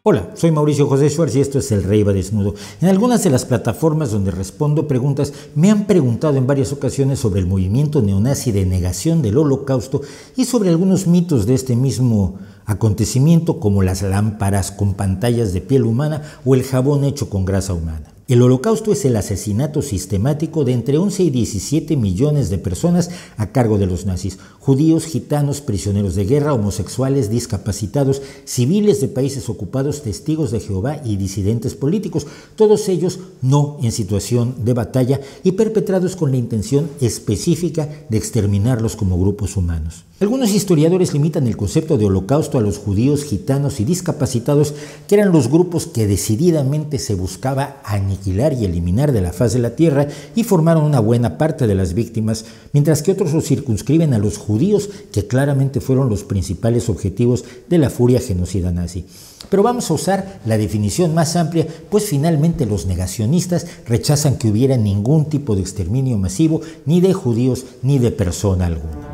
Hola, soy Mauricio José Schwartz y esto es El Rey va desnudo. En algunas de las plataformas donde respondo preguntas me han preguntado en varias ocasiones sobre el movimiento neonazi de negación del Holocausto y sobre algunos mitos de este mismo acontecimiento como las lámparas con pantallas de piel humana o el jabón hecho con grasa humana. El Holocausto es el asesinato sistemático de entre 11 y 17 millones de personas a cargo de los nazis: judíos, gitanos, prisioneros de guerra, homosexuales, discapacitados, civiles de países ocupados, testigos de Jehová y disidentes políticos, todos ellos no en situación de batalla y perpetrados con la intención específica de exterminarlos como grupos humanos. Algunos historiadores limitan el concepto de holocausto a los judíos, gitanos y discapacitados, que eran los grupos que decididamente se buscaba aniquilar y eliminar de la faz de la tierra y formaron una buena parte de las víctimas, mientras que otros los circunscriben a los judíos, que claramente fueron los principales objetivos de la furia genocida nazi. Pero vamos a usar la definición más amplia, pues finalmente los negacionistas rechazan que hubiera ningún tipo de exterminio masivo, ni de judíos ni de persona alguna.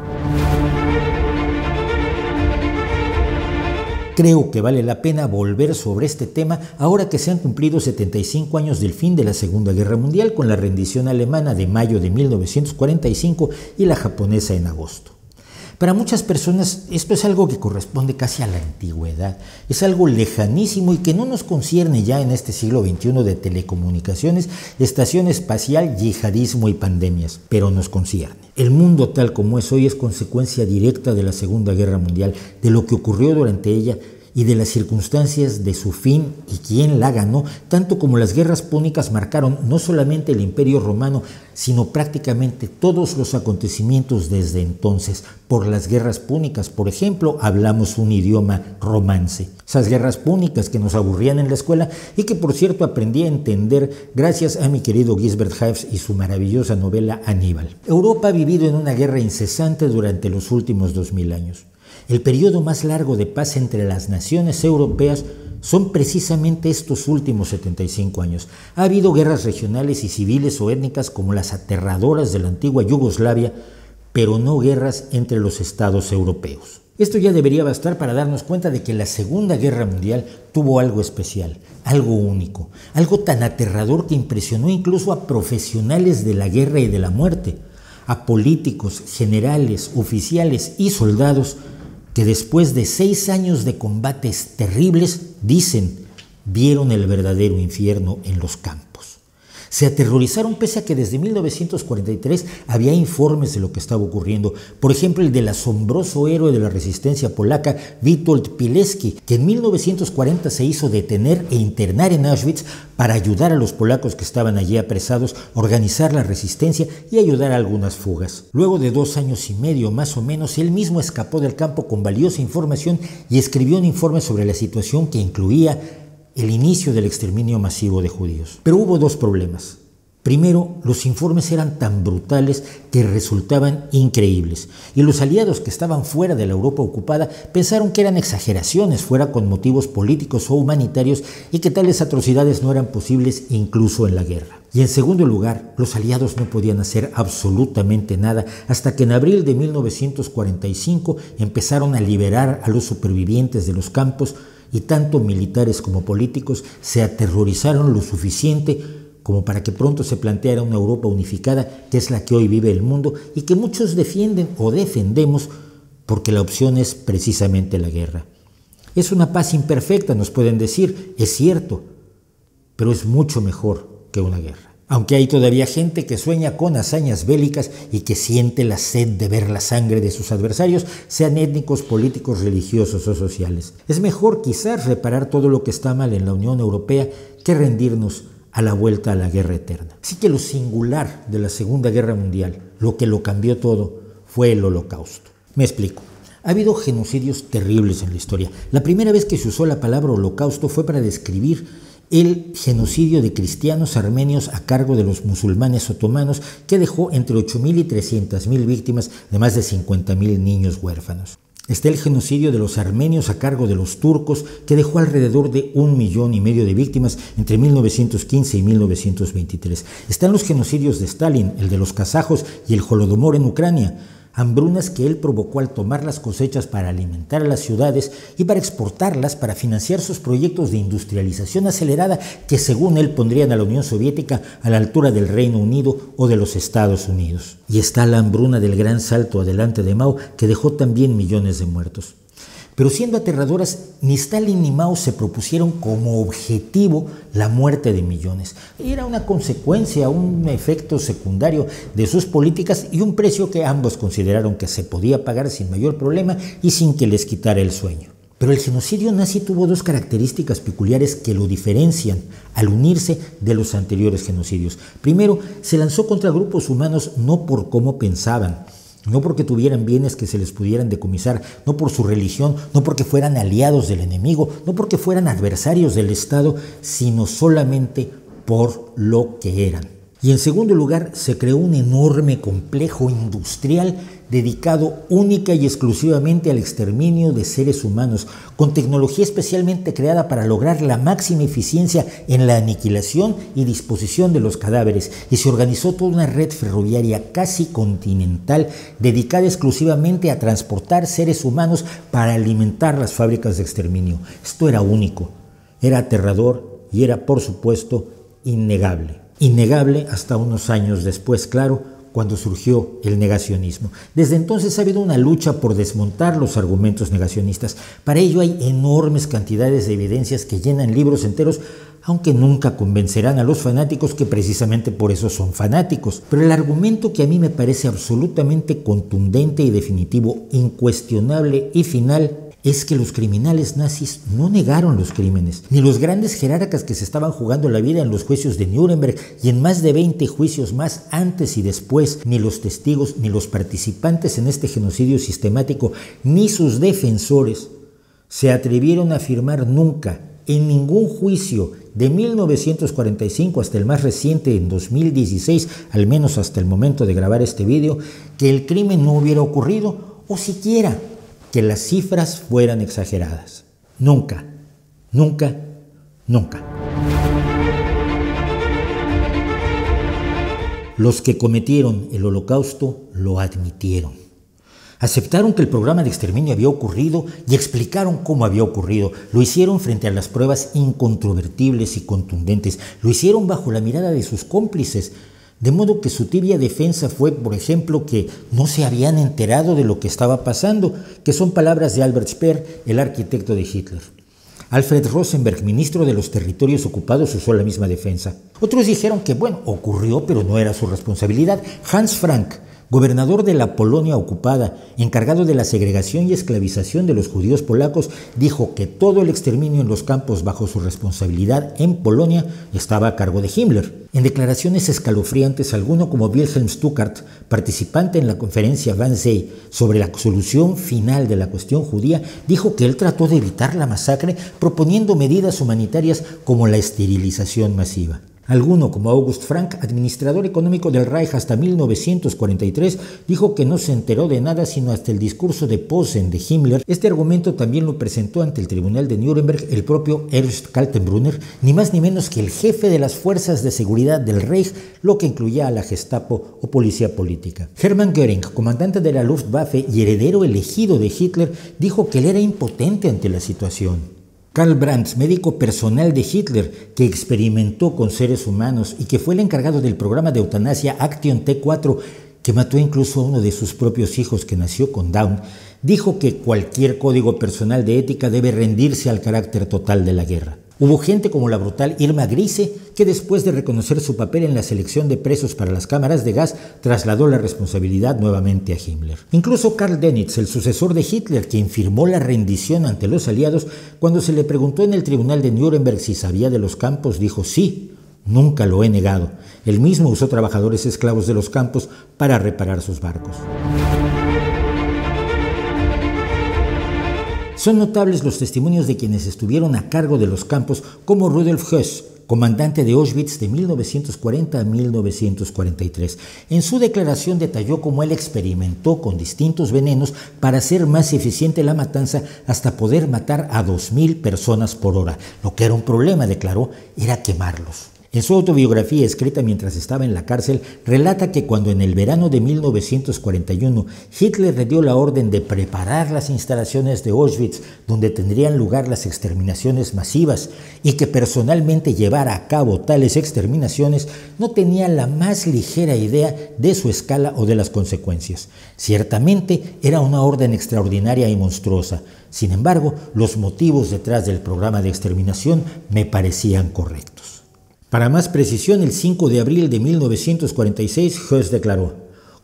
Creo que vale la pena volver sobre este tema ahora que se han cumplido 75 años del fin de la Segunda Guerra Mundial, con la rendición alemana de mayo de 1945 y la japonesa en agosto. Para muchas personas esto es algo que corresponde casi a la antigüedad, es algo lejanísimo y que no nos concierne ya en este siglo XXI de telecomunicaciones, estación espacial, yihadismo y pandemias, pero nos concierne. El mundo tal como es hoy es consecuencia directa de la Segunda Guerra Mundial, de lo que ocurrió durante ella y de las circunstancias de su fin y quién la ganó, tanto como las guerras púnicas marcaron no solamente el Imperio Romano, sino prácticamente todos los acontecimientos desde entonces. Por las guerras púnicas, por ejemplo, hablamos un idioma romance. Esas guerras púnicas que nos aburrían en la escuela y que, por cierto, aprendí a entender gracias a mi querido Gisbert Haefs y su maravillosa novela Aníbal. Europa ha vivido en una guerra incesante durante los últimos 2000 años. El periodo más largo de paz entre las naciones europeas son precisamente estos últimos 75 años. Ha habido guerras regionales y civiles o étnicas como las aterradoras de la antigua Yugoslavia, pero no guerras entre los estados europeos. Esto ya debería bastar para darnos cuenta de que la Segunda Guerra Mundial tuvo algo especial, algo único, algo tan aterrador que impresionó incluso a profesionales de la guerra y de la muerte, a políticos, generales, oficiales y soldados que después de 6 años de combates terribles, dicen, vieron el verdadero infierno en los campos. Se aterrorizaron pese a que desde 1943 había informes de lo que estaba ocurriendo. Por ejemplo, el del asombroso héroe de la resistencia polaca, Witold Pilecki, que en 1940 se hizo detener e internar en Auschwitz para ayudar a los polacos que estaban allí apresados, organizar la resistencia y ayudar a algunas fugas. Luego de 2 años y medio más o menos, él mismo escapó del campo con valiosa información y escribió un informe sobre la situación que incluía el inicio del exterminio masivo de judíos. Pero hubo 2 problemas. Primero, los informes eran tan brutales que resultaban increíbles, y los aliados que estaban fuera de la Europa ocupada pensaron que eran exageraciones, fuera con motivos políticos o humanitarios, y que tales atrocidades no eran posibles incluso en la guerra. Y en segundo lugar, los aliados no podían hacer absolutamente nada hasta que en abril de 1945 empezaron a liberar a los supervivientes de los campos, y tanto militares como políticos se aterrorizaron lo suficiente como para que pronto se planteara una Europa unificada, que es la que hoy vive el mundo y que muchos defienden o defendemos porque la opción es precisamente la guerra. Es una paz imperfecta, nos pueden decir, es cierto, pero es mucho mejor que una guerra. Aunque hay todavía gente que sueña con hazañas bélicas y que siente la sed de ver la sangre de sus adversarios, sean étnicos, políticos, religiosos o sociales. Es mejor quizás reparar todo lo que está mal en la Unión Europea que rendirnos a la vuelta a la guerra eterna. Así que lo singular de la Segunda Guerra Mundial, lo que lo cambió todo, fue el Holocausto. Me explico. Ha habido genocidios terribles en la historia. La primera vez que se usó la palabra holocausto fue para describir el genocidio de cristianos armenios a cargo de los musulmanes otomanos, que dejó entre 8.000 y 300.000 víctimas de más de 50.000 niños huérfanos. Está el genocidio de los armenios a cargo de los turcos, que dejó alrededor de 1,5 millones de víctimas entre 1915 y 1923. Están los genocidios de Stalin, el de los kazajos y el Holodomor en Ucrania. hambrunas que él provocó al tomar las cosechas para alimentar a las ciudades y para exportarlas para financiar sus proyectos de industrialización acelerada que según él pondrían a la Unión Soviética a la altura del Reino Unido o de los Estados Unidos. Y está la hambruna del gran salto adelante de Mao que dejó también millones de muertos. Pero siendo aterradoras, ni Stalin ni Mao se propusieron como objetivo la muerte de millones. Era una consecuencia, un efecto secundario de sus políticas y un precio que ambos consideraron que se podía pagar sin mayor problema y sin que les quitara el sueño. Pero el genocidio nazi tuvo dos características peculiares que lo diferencian al unirse de los anteriores genocidios. Primero, se lanzó contra grupos humanos no por cómo pensaban, no porque tuvieran bienes que se les pudieran decomisar, no por su religión, no porque fueran aliados del enemigo, no porque fueran adversarios del Estado, sino solamente por lo que eran. Y en segundo lugar, se creó un enorme complejo industrial dedicado única y exclusivamente al exterminio de seres humanos, con tecnología especialmente creada para lograr la máxima eficiencia en la aniquilación y disposición de los cadáveres, y se organizó toda una red ferroviaria casi continental dedicada exclusivamente a transportar seres humanos para alimentar las fábricas de exterminio. Esto era único, era aterrador y era, por supuesto, innegable. Innegable hasta unos años después, claro, cuando surgió el negacionismo. Desde entonces ha habido una lucha por desmontar los argumentos negacionistas. Para ello hay enormes cantidades de evidencias que llenan libros enteros, aunque nunca convencerán a los fanáticos que precisamente por eso son fanáticos. Pero el argumento que a mí me parece absolutamente contundente y definitivo, incuestionable y final, es que los criminales nazis no negaron los crímenes, ni los grandes jerarcas que se estaban jugando la vida en los juicios de Nuremberg y en más de 20 juicios más antes y después, ni los testigos, ni los participantes en este genocidio sistemático, ni sus defensores se atrevieron a afirmar nunca, en ningún juicio de 1945 hasta el más reciente en 2016, al menos hasta el momento de grabar este video, que el crimen no hubiera ocurrido o siquiera que las cifras fueran exageradas. Nunca, nunca, nunca. Los que cometieron el Holocausto lo admitieron. Aceptaron que el programa de exterminio había ocurrido y explicaron cómo había ocurrido. Lo hicieron frente a las pruebas incontrovertibles y contundentes. Lo hicieron bajo la mirada de sus cómplices. De modo que su tibia defensa fue, por ejemplo, que no se habían enterado de lo que estaba pasando, que son palabras de Albert Speer, el arquitecto de Hitler. Alfred Rosenberg, ministro de los territorios ocupados, usó la misma defensa. Otros dijeron que, ocurrió, pero no era su responsabilidad. Hans Frank, gobernador de la Polonia ocupada, encargado de la segregación y esclavización de los judíos polacos, dijo que todo el exterminio en los campos bajo su responsabilidad en Polonia estaba a cargo de Himmler. En declaraciones escalofriantes, alguno como Wilhelm Stuckart, participante en la conferencia Wannsee sobre la solución final de la cuestión judía, dijo que él trató de evitar la masacre proponiendo medidas humanitarias como la esterilización masiva. Alguno, como August Frank, administrador económico del Reich hasta 1943, dijo que no se enteró de nada sino hasta el discurso de Posen de Himmler. Este argumento también lo presentó ante el tribunal de Nuremberg el propio Ernst Kaltenbrunner, ni más ni menos que el jefe de las fuerzas de seguridad del Reich, lo que incluía a la Gestapo o policía política. Hermann Göring, comandante de la Luftwaffe y heredero elegido de Hitler, dijo que él era impotente ante la situación. Karl Brandt, médico personal de Hitler, que experimentó con seres humanos y que fue el encargado del programa de eutanasia Action T4, que mató incluso a uno de sus propios hijos que nació con Down, dijo que cualquier código personal de ética debe rendirse al carácter total de la guerra. Hubo gente como la brutal Irma Grise, que después de reconocer su papel en la selección de presos para las cámaras de gas, trasladó la responsabilidad nuevamente a Himmler. Incluso Karl Dönitz, el sucesor de Hitler, quien firmó la rendición ante los aliados, cuando se le preguntó en el tribunal de Nuremberg si sabía de los campos, dijo sí, nunca lo he negado. Él mismo usó trabajadores esclavos de los campos para reparar sus barcos. Son notables los testimonios de quienes estuvieron a cargo de los campos, como Rudolf Höss, comandante de Auschwitz de 1940 a 1943. En su declaración detalló cómo él experimentó con distintos venenos para hacer más eficiente la matanza hasta poder matar a 2.000 personas por hora. Lo que era un problema, declaró, era quemarlos. En su autobiografía, escrita mientras estaba en la cárcel, relata que cuando en el verano de 1941 Hitler le dio la orden de preparar las instalaciones de Auschwitz donde tendrían lugar las exterminaciones masivas y que personalmente llevara a cabo tales exterminaciones, no tenía la más ligera idea de su escala o de las consecuencias. Ciertamente era una orden extraordinaria y monstruosa. Sin embargo, los motivos detrás del programa de exterminación me parecían correctos. Para más precisión, el 5 de abril de 1946, Höss declaró: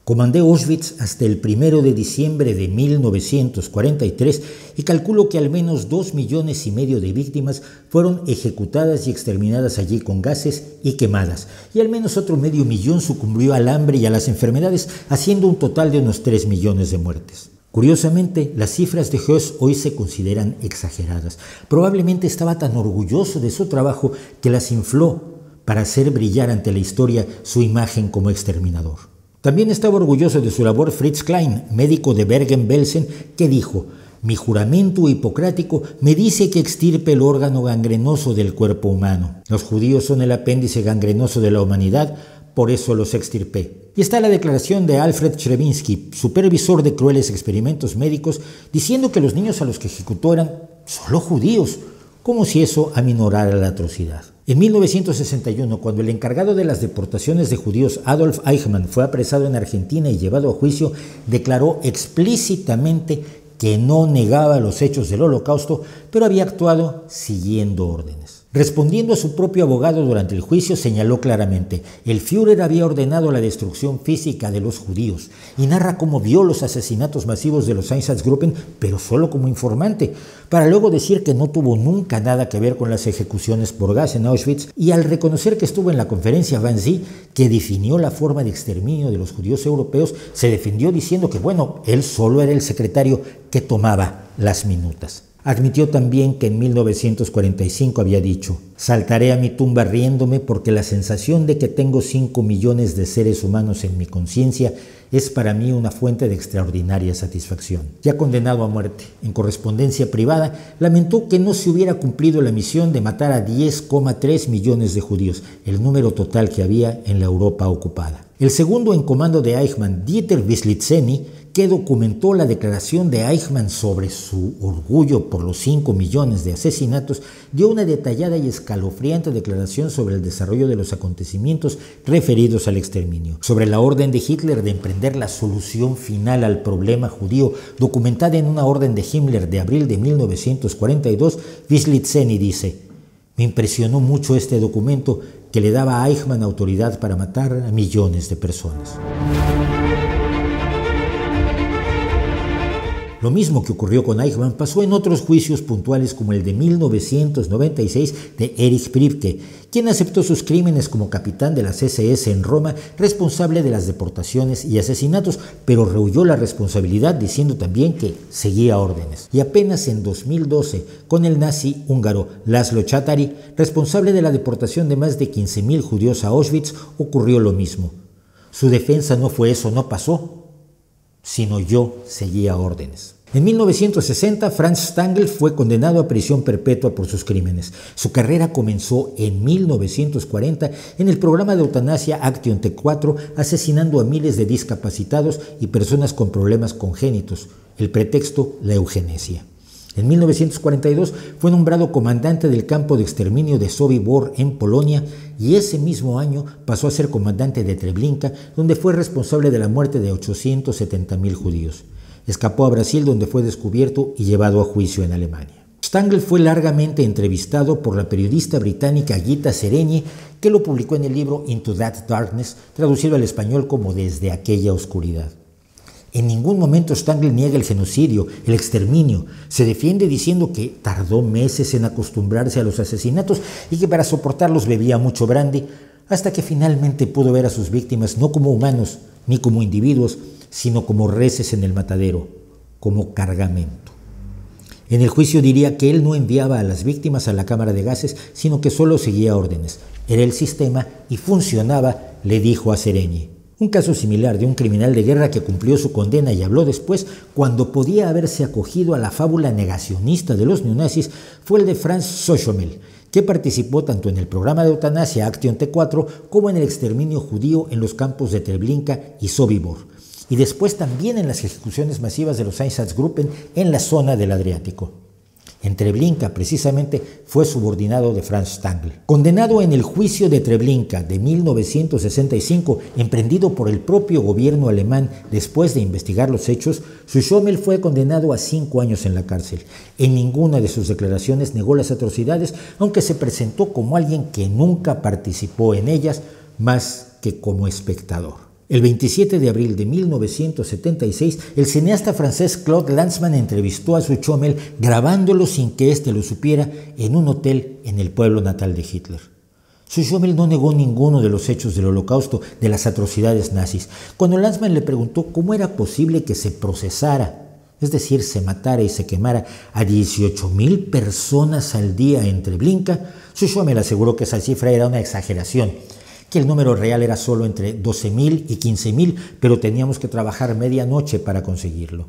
comandé Auschwitz hasta el 1 de diciembre de 1943 y calculo que al menos 2,5 millones de víctimas fueron ejecutadas y exterminadas allí con gases y quemadas, y al menos otro 500,000 sucumbió al hambre y a las enfermedades, haciendo un total de unos 3 millones de muertes. Curiosamente, las cifras de Höss hoy se consideran exageradas. Probablemente estaba tan orgulloso de su trabajo que las infló para hacer brillar ante la historia su imagen como exterminador. También estaba orgulloso de su labor Fritz Klein, médico de Bergen-Belsen, que dijo: mi juramento hipocrático me dice que extirpe el órgano gangrenoso del cuerpo humano. Los judíos son el apéndice gangrenoso de la humanidad, por eso los extirpé. Y está la declaración de Alfred Chrebinsky, supervisor de crueles experimentos médicos, diciendo que los niños a los que ejecutó eran solo judíos, como si eso aminorara la atrocidad. En 1961, cuando el encargado de las deportaciones de judíos, Adolf Eichmann, fue apresado en Argentina y llevado a juicio, declaró explícitamente que no negaba los hechos del Holocausto, pero había actuado siguiendo órdenes. Respondiendo a su propio abogado durante el juicio, señaló claramente: el Führer había ordenado la destrucción física de los judíos, y narra cómo vio los asesinatos masivos de los Einsatzgruppen, pero solo como informante, para luego decir que no tuvo nunca nada que ver con las ejecuciones por gas en Auschwitz, y al reconocer que estuvo en la conferencia Wannsee, que definió la forma de exterminio de los judíos europeos, se defendió diciendo que, él solo era el secretario que tomaba las minutas. Admitió también que en 1945 había dicho: saltaré a mi tumba riéndome porque la sensación de que tengo 5 millones de seres humanos en mi conciencia es para mí una fuente de extraordinaria satisfacción. Ya condenado a muerte, en correspondencia privada, lamentó que no se hubiera cumplido la misión de matar a 10,3 millones de judíos, el número total que había en la Europa ocupada. El segundo en comando de Eichmann, Dieter Wislitzeny, que documentó la declaración de Eichmann sobre su orgullo por los 5 millones de asesinatos, dio una detallada y escalofriante declaración sobre el desarrollo de los acontecimientos referidos al exterminio. Sobre la orden de Hitler de emprender la solución final al problema judío, documentada en una orden de Himmler de abril de 1942, Wislitzeny dice: me impresionó mucho este documento que le daba a Eichmann autoridad para matar a millones de personas. Lo mismo que ocurrió con Eichmann pasó en otros juicios puntuales como el de 1996 de Erich Priebke, quien aceptó sus crímenes como capitán de las SS en Roma, responsable de las deportaciones y asesinatos, pero rehuyó la responsabilidad diciendo también que seguía órdenes. Y apenas en 2012, con el nazi húngaro Laszlo Csátáry, responsable de la deportación de más de 15,000 judíos a Auschwitz, ocurrió lo mismo. Su defensa no fue eso no pasó, sino yo seguía órdenes. En 1960, Franz Stangl fue condenado a prisión perpetua por sus crímenes. Su carrera comenzó en 1940 en el programa de eutanasia Action T4, asesinando a miles de discapacitados y personas con problemas congénitos. El pretexto, la eugenesia. En 1942 fue nombrado comandante del campo de exterminio de Sobibór en Polonia y ese mismo año pasó a ser comandante de Treblinka, donde fue responsable de la muerte de 870,000 judíos. Escapó a Brasil, donde fue descubierto y llevado a juicio en Alemania. Stangl fue largamente entrevistado por la periodista británica Gita Seregni, que lo publicó en el libro Into That Darkness, traducido al español como Desde aquella oscuridad. En ningún momento Stangl niega el genocidio, el exterminio. Se defiende diciendo que tardó meses en acostumbrarse a los asesinatos y que para soportarlos bebía mucho brandy, hasta que finalmente pudo ver a sus víctimas no como humanos ni como individuos, sino como reses en el matadero, como cargamento. En el juicio diría que él no enviaba a las víctimas a la cámara de gases, sino que solo seguía órdenes. Era el sistema y funcionaba, le dijo a Seregni. Un caso similar de un criminal de guerra que cumplió su condena y habló después, cuando podía haberse acogido a la fábula negacionista de los neonazis, fue el de Franz Sochomel, que participó tanto en el programa de eutanasia Action T4 como en el exterminio judío en los campos de Treblinka y Sobibor, y después también en las ejecuciones masivas de los Einsatzgruppen en la zona del Adriático. En Treblinka, precisamente, fue subordinado de Franz Stangl. Condenado en el juicio de Treblinka de 1965, emprendido por el propio gobierno alemán después de investigar los hechos, Schuschomel fue condenado a 5 años en la cárcel. En ninguna de sus declaraciones negó las atrocidades, aunque se presentó como alguien que nunca participó en ellas, más que como espectador. El 27 de abril de 1976, el cineasta francés Claude Lanzmann entrevistó a Schuschomel grabándolo sin que éste lo supiera en un hotel en el pueblo natal de Hitler. Schuschomel no negó ninguno de los hechos del Holocausto, de las atrocidades nazis. Cuando Lanzmann le preguntó cómo era posible que se procesara, es decir, se matara y se quemara a 18,000 personas al día en Treblinka, Schuschomel aseguró que esa cifra era una exageración, que el número real era solo entre 12,000 y 15,000, pero teníamos que trabajar medianoche para conseguirlo.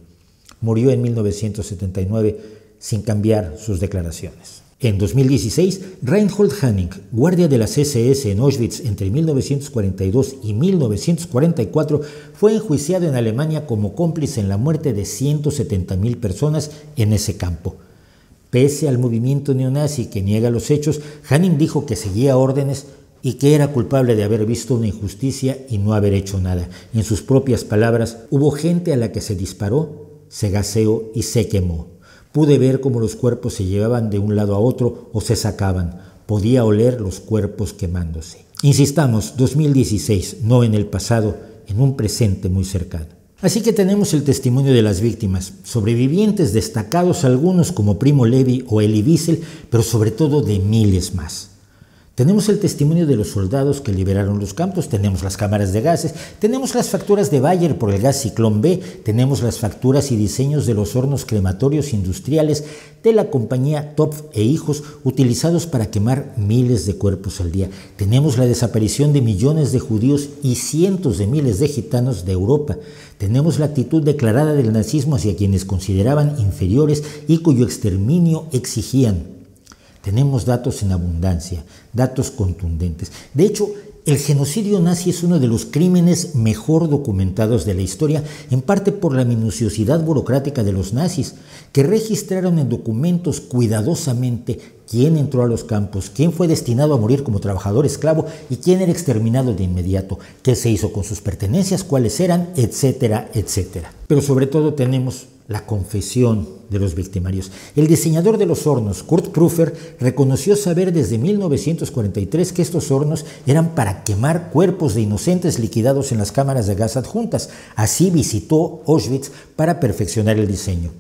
Murió en 1979 sin cambiar sus declaraciones. En 2016, Reinhold Hanning, guardia de las SS en Auschwitz entre 1942 y 1944, fue enjuiciado en Alemania como cómplice en la muerte de 170,000 personas en ese campo. Pese al movimiento neonazi que niega los hechos, Hanning dijo que seguía órdenes y que era culpable de haber visto una injusticia y no haber hecho nada. En sus propias palabras, hubo gente a la que se disparó, se gaseó y se quemó. Pude ver cómo los cuerpos se llevaban de un lado a otro o se sacaban. Podía oler los cuerpos quemándose. Insistamos, 2016, no en el pasado, en un presente muy cercano. Así que tenemos el testimonio de las víctimas, sobrevivientes destacados algunos como Primo Levi o Elie Wiesel, pero sobre todo de miles más. Tenemos el testimonio de los soldados que liberaron los campos, tenemos las cámaras de gases, tenemos las facturas de Bayer por el gas Ciclón B, tenemos las facturas y diseños de los hornos crematorios industriales de la compañía Topf e Hijos utilizados para quemar miles de cuerpos al día. Tenemos la desaparición de millones de judíos y cientos de miles de gitanos de Europa. Tenemos la actitud declarada del nazismo hacia quienes consideraban inferiores y cuyo exterminio exigían. Tenemos datos en abundancia, datos contundentes. De hecho, el genocidio nazi es uno de los crímenes mejor documentados de la historia, en parte por la minuciosidad burocrática de los nazis, que registraron en documentos cuidadosamente quién entró a los campos, quién fue destinado a morir como trabajador esclavo y quién era exterminado de inmediato, qué se hizo con sus pertenencias, cuáles eran, etcétera, etcétera. Pero sobre todo tenemos la confesión de los victimarios. El diseñador de los hornos, Kurt Prüfer, reconoció saber desde 1943 que estos hornos eran para quemar cuerpos de inocentes liquidados en las cámaras de gas adjuntas. Así visitó Auschwitz para perfeccionar el diseño.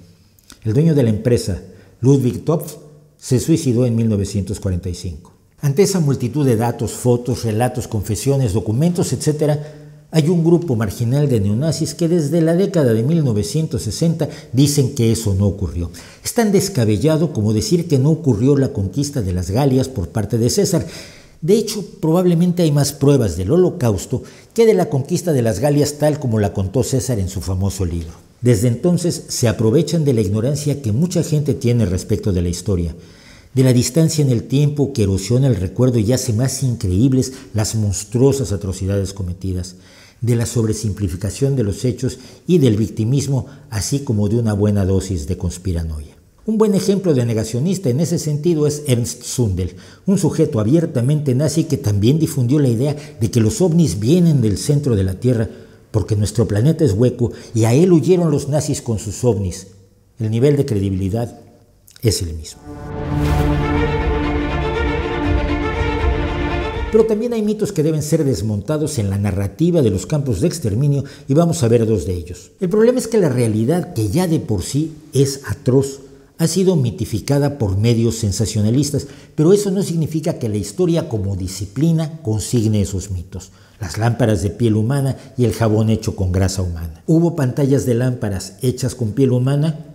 El dueño de la empresa, Ludwig Topf, se suicidó en 1945. Ante esa multitud de datos, fotos, relatos, confesiones, documentos, etc., hay un grupo marginal de neonazis que desde la década de 1960 dicen que eso no ocurrió. Es tan descabellado como decir que no ocurrió la conquista de las Galias por parte de César. De hecho, probablemente hay más pruebas del Holocausto que de la conquista de las Galias tal como la contó César en su famoso libro. Desde entonces se aprovechan de la ignorancia que mucha gente tiene respecto de la historia, de la distancia en el tiempo que erosiona el recuerdo y hace más increíbles las monstruosas atrocidades cometidas, de la sobresimplificación de los hechos y del victimismo, así como de una buena dosis de conspiranoia. Un buen ejemplo de negacionista en ese sentido es Ernst Zundel, un sujeto abiertamente nazi que también difundió la idea de que los ovnis vienen del centro de la Tierra porque nuestro planeta es hueco y a él huyeron los nazis con sus ovnis. El nivel de credibilidad es el mismo. Pero también hay mitos que deben ser desmontados en la narrativa de los campos de exterminio y vamos a ver dos de ellos. El problema es que la realidad, que ya de por sí es atroz, ha sido mitificada por medios sensacionalistas, pero eso no significa que la historia como disciplina consigne esos mitos. Las lámparas de piel humana y el jabón hecho con grasa humana. ¿Hubo pantallas de lámparas hechas con piel humana?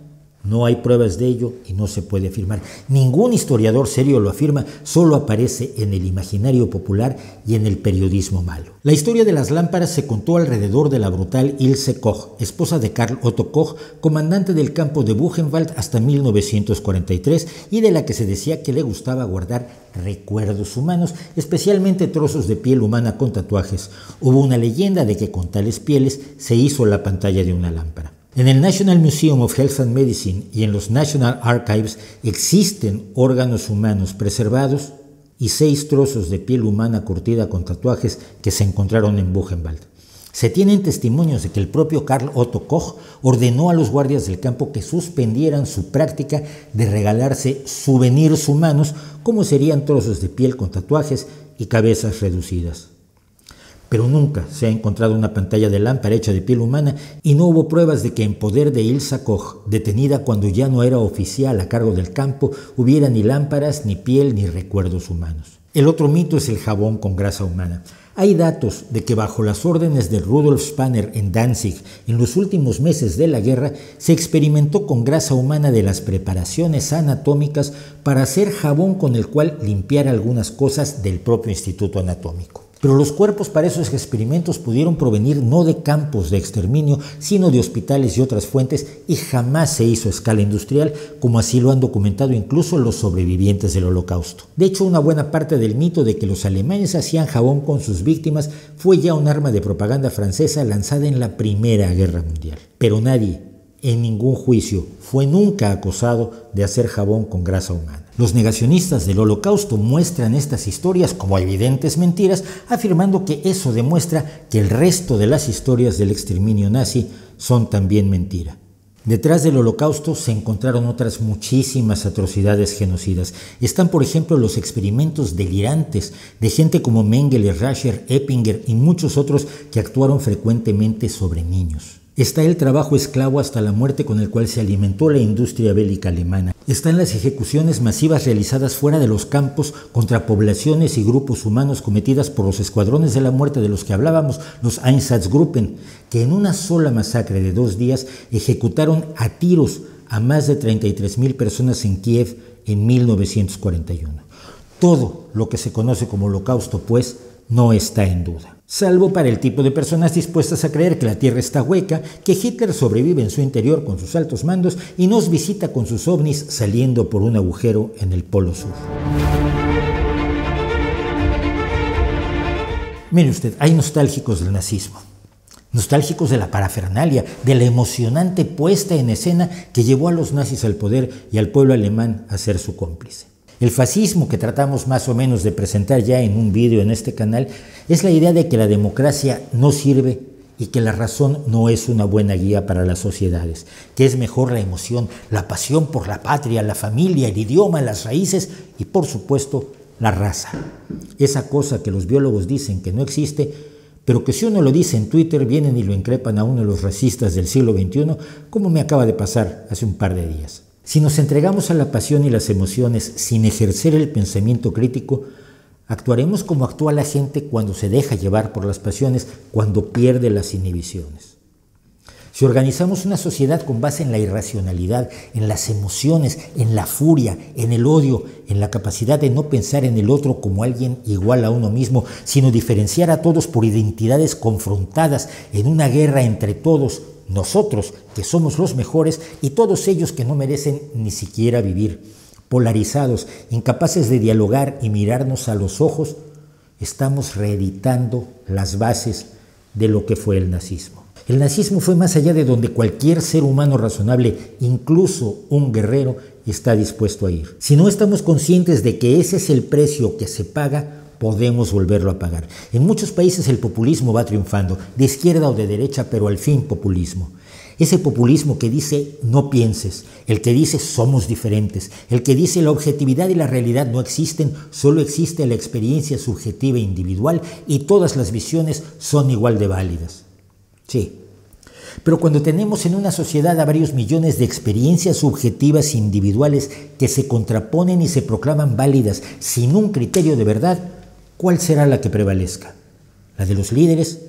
No hay pruebas de ello y no se puede afirmar. Ningún historiador serio lo afirma, solo aparece en el imaginario popular y en el periodismo malo. La historia de las lámparas se contó alrededor de la brutal Ilse Koch, esposa de Karl Otto Koch, comandante del campo de Buchenwald hasta 1943 y de la que se decía que le gustaba guardar recuerdos humanos, especialmente trozos de piel humana con tatuajes. Hubo una leyenda de que con tales pieles se hizo la pantalla de una lámpara. En el National Museum of Health and Medicine y en los National Archives existen órganos humanos preservados y 6 trozos de piel humana curtida con tatuajes que se encontraron en Buchenwald. Se tienen testimonios de que el propio Karl Otto Koch ordenó a los guardias del campo que suspendieran su práctica de regalarse souvenirs humanos, como serían trozos de piel con tatuajes y cabezas reducidas. Pero nunca se ha encontrado una pantalla de lámpara hecha de piel humana y no hubo pruebas de que en poder de Ilse Koch, detenida cuando ya no era oficial a cargo del campo, hubiera ni lámparas, ni piel, ni recuerdos humanos. El otro mito es el jabón con grasa humana. Hay datos de que bajo las órdenes de Rudolf Spanner en Danzig, en los últimos meses de la guerra, se experimentó con grasa humana de las preparaciones anatómicas para hacer jabón con el cual limpiar algunas cosas del propio Instituto Anatómico. Pero los cuerpos para esos experimentos pudieron provenir no de campos de exterminio, sino de hospitales y otras fuentes, y jamás se hizo a escala industrial, como así lo han documentado incluso los sobrevivientes del Holocausto. De hecho, una buena parte del mito de que los alemanes hacían jabón con sus víctimas fue ya un arma de propaganda francesa lanzada en la Primera Guerra Mundial. Pero nadie, en ningún juicio, fue nunca acusado de hacer jabón con grasa humana. Los negacionistas del Holocausto muestran estas historias como evidentes mentiras, afirmando que eso demuestra que el resto de las historias del exterminio nazi son también mentira. Detrás del Holocausto se encontraron otras muchísimas atrocidades genocidas. Están, por ejemplo, los experimentos delirantes de gente como Mengele, Rascher, Eppinger y muchos otros que actuaron frecuentemente sobre niños. Está el trabajo esclavo hasta la muerte con el cual se alimentó la industria bélica alemana. Están las ejecuciones masivas realizadas fuera de los campos contra poblaciones y grupos humanos cometidas por los escuadrones de la muerte de los que hablábamos, los Einsatzgruppen, que en una sola masacre de 2 días ejecutaron a tiros a más de 33,000 personas en Kiev en 1941. Todo lo que se conoce como Holocausto, pues, no está en duda. Salvo para el tipo de personas dispuestas a creer que la Tierra está hueca, que Hitler sobrevive en su interior con sus altos mandos y nos visita con sus ovnis saliendo por un agujero en el Polo Sur. Mire usted, hay nostálgicos del nazismo, nostálgicos de la parafernalia, de la emocionante puesta en escena que llevó a los nazis al poder y al pueblo alemán a ser su cómplice. El fascismo que tratamos más o menos de presentar ya en un vídeo en este canal es la idea de que la democracia no sirve y que la razón no es una buena guía para las sociedades, que es mejor la emoción, la pasión por la patria, la familia, el idioma, las raíces y, por supuesto, la raza. Esa cosa que los biólogos dicen que no existe, pero que si uno lo dice en Twitter vienen y lo increpan a uno de los racistas del siglo XXI, como me acaba de pasar hace un par de días. Si nos entregamos a la pasión y las emociones sin ejercer el pensamiento crítico, actuaremos como actúa la gente cuando se deja llevar por las pasiones, cuando pierde las inhibiciones. Si organizamos una sociedad con base en la irracionalidad, en las emociones, en la furia, en el odio, en la capacidad de no pensar en el otro como alguien igual a uno mismo, sino diferenciar a todos por identidades confrontadas en una guerra entre todos, nosotros, que somos los mejores, y todos ellos que no merecen ni siquiera vivir, polarizados, incapaces de dialogar y mirarnos a los ojos, estamos reeditando las bases de lo que fue el nazismo. El nazismo fue más allá de donde cualquier ser humano razonable, incluso un guerrero, está dispuesto a ir. Si no estamos conscientes de que ese es el precio que se paga, podemos volverlo a pagar. En muchos países el populismo va triunfando, de izquierda o de derecha, pero al fin populismo. Ese populismo que dice no pienses, el que dice somos diferentes, el que dice la objetividad y la realidad no existen, solo existe la experiencia subjetiva e individual y todas las visiones son igual de válidas. Sí, pero cuando tenemos en una sociedad a varios millones de experiencias subjetivas individuales que se contraponen y se proclaman válidas sin un criterio de verdad, ¿cuál será la que prevalezca? ¿La de los líderes?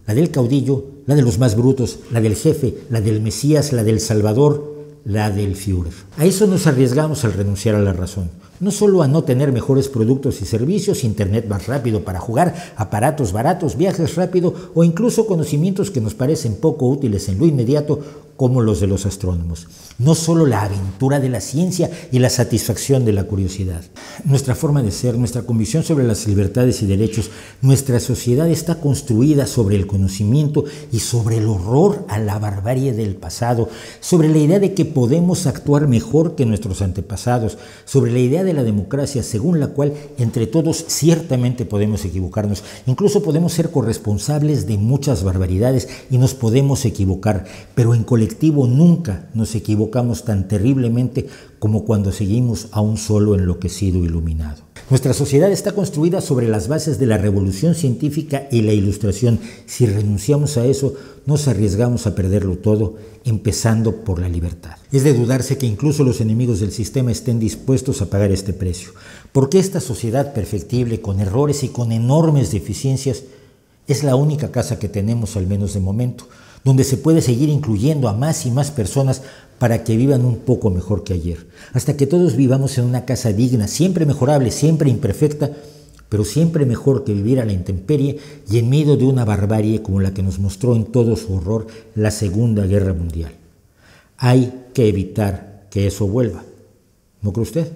¿La del caudillo? ¿La de los más brutos? ¿La del jefe? ¿La del Mesías? ¿La del Salvador? la del Führer. A eso nos arriesgamos al renunciar a la razón. No solo a no tener mejores productos y servicios, internet más rápido para jugar, aparatos baratos, viajes rápidos o incluso conocimientos que nos parecen poco útiles en lo inmediato, como los de los astrónomos. No solo la aventura de la ciencia y la satisfacción de la curiosidad. Nuestra forma de ser, nuestra convicción sobre las libertades y derechos, nuestra sociedad está construida sobre el conocimiento y sobre el horror a la barbarie del pasado, sobre la idea de que podemos actuar mejor que nuestros antepasados, sobre la idea de la democracia según la cual entre todos ciertamente podemos equivocarnos, incluso podemos ser corresponsables de muchas barbaridades y nos podemos equivocar, pero en colectivo nunca nos equivocamos tan terriblemente como cuando seguimos a un solo enloquecido iluminado. Nuestra sociedad está construida sobre las bases de la revolución científica y la ilustración. Si renunciamos a eso, nos arriesgamos a perderlo todo, empezando por la libertad. Es de dudarse que incluso los enemigos del sistema estén dispuestos a pagar este precio, porque esta sociedad perfectible, con errores y con enormes deficiencias, es la única casa que tenemos, al menos de momento, donde se puede seguir incluyendo a más y más personas para que vivan un poco mejor que ayer, hasta que todos vivamos en una casa digna, siempre mejorable, siempre imperfecta, pero siempre mejor que vivir a la intemperie y en medio de una barbarie como la que nos mostró en todo su horror la Segunda Guerra Mundial. Hay que evitar que eso vuelva, ¿no cree usted?